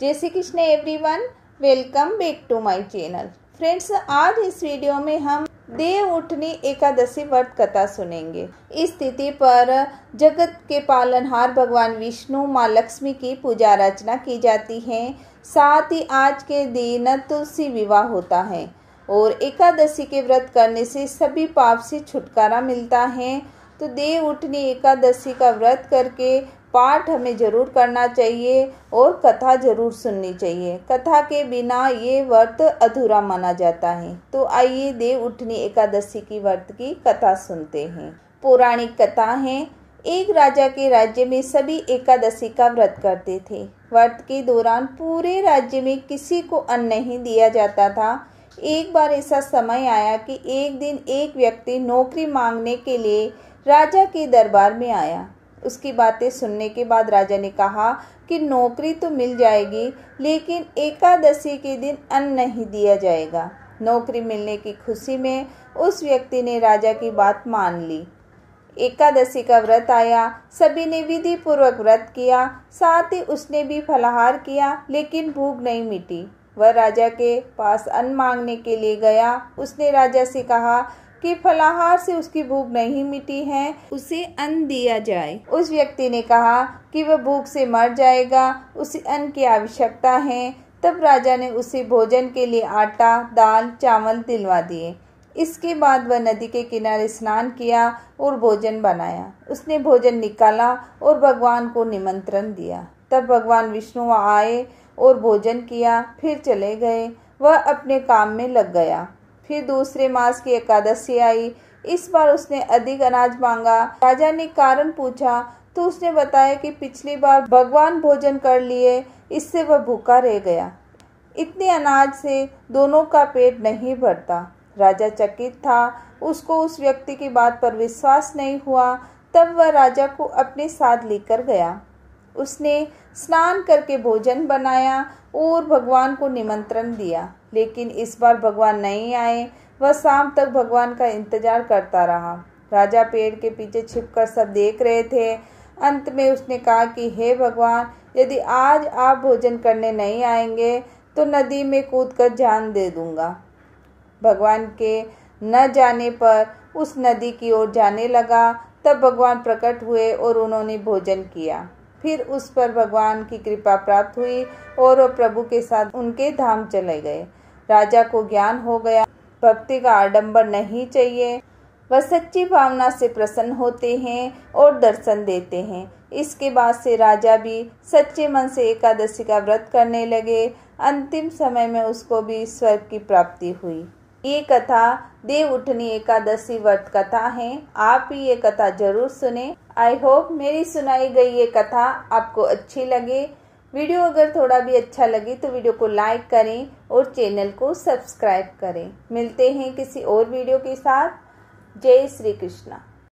जय Shri Krishna everyone, welcome back to my channel. Friends, आज इस वीडियो में हम देवउठनी एकादशी व्रत कथा सुनेंगे। इस तिथि पर जगत के पालनहार भगवान विष्णु, माँ लक्ष्मी की पूजा अर्चना की जाती है। साथ ही आज के दिन तुलसी विवाह होता है और एकादशी के व्रत करने से सभी पाप से छुटकारा मिलता है। तो देवउठनी एकादशी का व्रत करके पाठ हमें जरूर करना चाहिए और कथा जरूर सुननी चाहिए। कथा के बिना ये व्रत अधूरा माना जाता है। तो आइए देवउठनी एकादशी की व्रत की कथा सुनते हैं। पौराणिक कथा है। एक राजा के राज्य में सभी एकादशी का व्रत करते थे। व्रत के दौरान पूरे राज्य में किसी को अन्न नहीं दिया जाता था। एक बार ऐसा समय आया कि एक दिन एक व्यक्ति नौकरी मांगने के लिए राजा के दरबार में आया। उसकी बातें सुनने के बाद राजा ने कहा कि नौकरी तो मिल जाएगी, लेकिन एकादशी के दिन अन्न नहीं दिया जाएगा। नौकरी मिलने की खुशी में उस व्यक्ति ने राजा की बात मान ली। एकादशी का व्रत आया। सभी ने विधि पूर्वक व्रत किया। साथ ही उसने भी फलाहार किया, लेकिन भूख नहीं मिटी। वह राजा के पास अन्न मांगने के लिए गया। उसने राजा से कहा कि फलाहार से उसकी भूख नहीं मिटी है, उसे अन्न दिया जाए। उस व्यक्ति ने कहा कि वह भूख से मर जाएगा, उसे अन्न की आवश्यकता है। तब राजा ने उसे भोजन के लिए आटा, दाल, चावल दिलवा दिए। इसके बाद वह नदी के किनारे स्नान किया और भोजन बनाया। उसने भोजन निकाला और भगवान को निमंत्रण दिया। तब भगवान विष्णु आए और भोजन किया, फिर चले गए। वह अपने काम में लग गया। फिर दूसरे मास की एकादशी आई। इस बार उसने अधिक अनाज मांगा। राजा ने कारण पूछा तो उसने बताया कि पिछली बार भगवान भोजन कर लिए, इससे वह भूखा रह गया। इतने अनाज से दोनों का पेट नहीं भरता। राजा चकित था। उसको उस व्यक्ति की बात पर विश्वास नहीं हुआ। तब वह राजा को अपने साथ लेकर गया। उसने स्नान करके भोजन बनाया और भगवान को निमंत्रण दिया, लेकिन इस बार भगवान नहीं आए। वह शाम तक भगवान का इंतजार करता रहा। राजा पेड़ के पीछे छिपकर सब देख रहे थे। अंत में उसने कहा कि हे भगवान, यदि आज आप भोजन करने नहीं आएंगे तो नदी में कूदकर जान दे दूंगा। भगवान के न जाने पर उस नदी की ओर जाने लगा। तब भगवान प्रकट हुए और उन्होंने भोजन किया। फिर उस पर भगवान की कृपा प्राप्त हुई और वह प्रभु के साथ उनके धाम चले गए। राजा को ज्ञान हो गया। भक्ति का आडंबर नहीं चाहिए। वह सच्ची भावना से प्रसन्न होते हैं और दर्शन देते हैं। इसके बाद से राजा भी सच्चे मन से एकादशी का व्रत करने लगे। अंतिम समय में उसको भी स्वर्ग की प्राप्ति हुई। ये कथा देवउठनी एकादशी व्रत कथा है। आप भी ये कथा जरूर सुने। आई होप मेरी सुनाई गई ये कथा आपको अच्छी लगे। वीडियो अगर थोड़ा भी अच्छा लगे तो वीडियो को लाइक करें और चैनल को सब्सक्राइब करें। मिलते हैं किसी और वीडियो के साथ। जय श्री कृष्णा।